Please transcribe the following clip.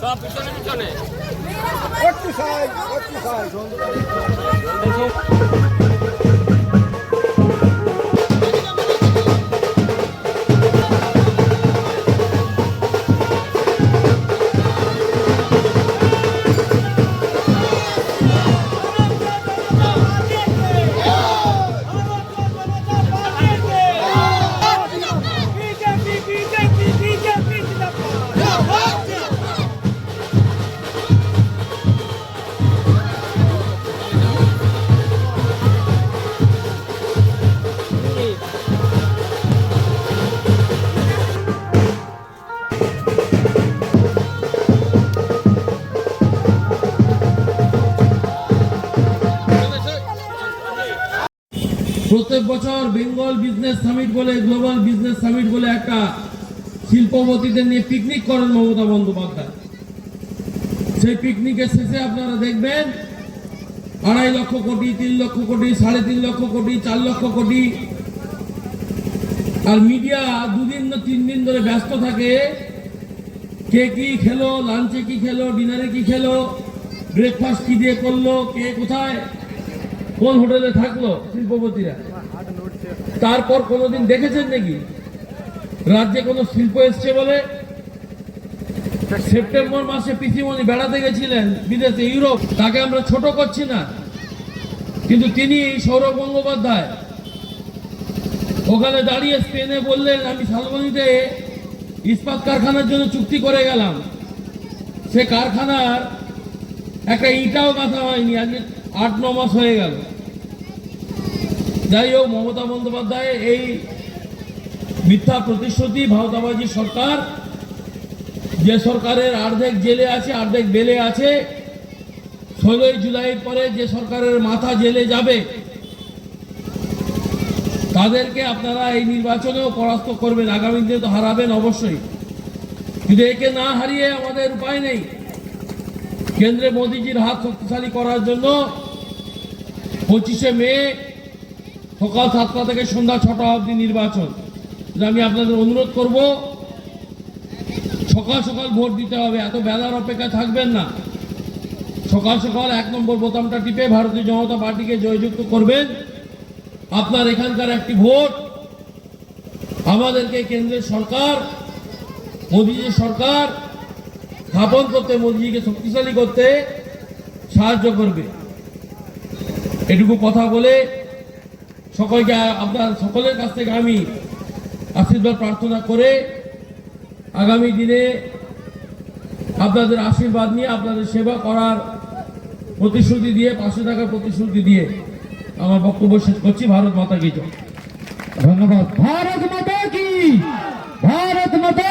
সব পিছনে পিছনে প্রত্যেক বছর বেঙ্গল বিজনেস সামিট বলে, গ্লোবাল বিজনেস সামিট বলে একটা শিল্পপতিদের নিয়ে পিকনিক করেন মমতা বন্দ্যোপাধ্যায়। সেই পিকনিকের শেষে আপনারা দেখবেন 2.5 লক্ষ কোটি, 3 লক্ষ কোটি, 3.5 লক্ষ কোটি, 4 লক্ষ কোটি। আর মিডিয়া 2 দিন না 3 দিন ধরে ব্যস্ত থাকে, কে কি খেলো, লাঞ্চে কি খেলো, ডিনারে কি খেলো, ব্রেকফাস্ট কি দিয়ে করলো, কে কোথায় কোন হোটেলে থাকলো শিল্পপতিরা। তারপর কোনোদিন দেখেছেন নাকি রাজ্যে কোনো শিল্প এসছে বলে? সেপ্টেম্বর মাসে পিসিমণি বেড়াতে গেছিলেন বিদেশে, ইউরোপ। তাকে আমরা ছোট করছি না, কিন্তু তিনি সৌরভ গঙ্গোপাধ্যায় ওখানে দাঁড়িয়ে স্পেনে বললেন, আমি শালবনীতে ইস্পাত কারখানার জন্য চুক্তি করে গেলাম, সে কারখানার একটা ইটাও গাঁথা হয়নি, আজকে 8-9 মাস হয়ে গেল। যাই হোক, মমতা বন্দ্যোপাধ্যায় এই মিথ্যা প্রতিশ্রুতি, ভাওতাবাজি সরকার, যে সরকারের অর্ধেক জেলে আছে অর্ধেক বেলে আছে, 16 জুলাইয়ের পরে যে সরকারের মাথা জেলে যাবে তাদেরকে আপনারা এই নির্বাচনেও পরাস্ত করবেন, আগামী দিনে তো হারাবেন অবশ্যই। কিন্তু একে না হারিয়ে আমাদের উপায় নেই। কেন্দ্রে মোদীজির হাত শক্তিশালী করার জন্য 25শে মে সকাল 7টা থেকে সন্ধ্যা 6টা অবধি নির্বাচন। আমি আপনাদের অনুরোধ করব, সকাল সকাল ভোট দিতে হবে, এত বেলার অপেক্ষা থাকবেন না। সকাল সকাল 1 নম্বর বোতামটা টিপে ভারতীয় জনতা পার্টিকে জয়যুক্ত করবেন। আপনার এখানকার একটি ভোট আমাদেরকে কেন্দ্রের সরকার, মোদীজির সরকার স্থাপন করতে, মোদীজিকে শক্তিশালী করতে সাহায্য করবে। এটুকু কথা বলে সকলকে, আপনার সকলের কাছ থেকে আমি আশীর্বাদ প্রার্থনা করে আগামী দিনে আপনাদের আশীর্বাদ নিয়ে আপনাদের সেবা করার প্রতিশ্রুতি দিয়ে, পাশে থাকার প্রতিশ্রুতি দিয়ে আমার বক্তব্য শেষ করছি। ভারত মাতা কি জয়। ধন্যবাদ। ভারত মাতা কি, ভারত মাতা।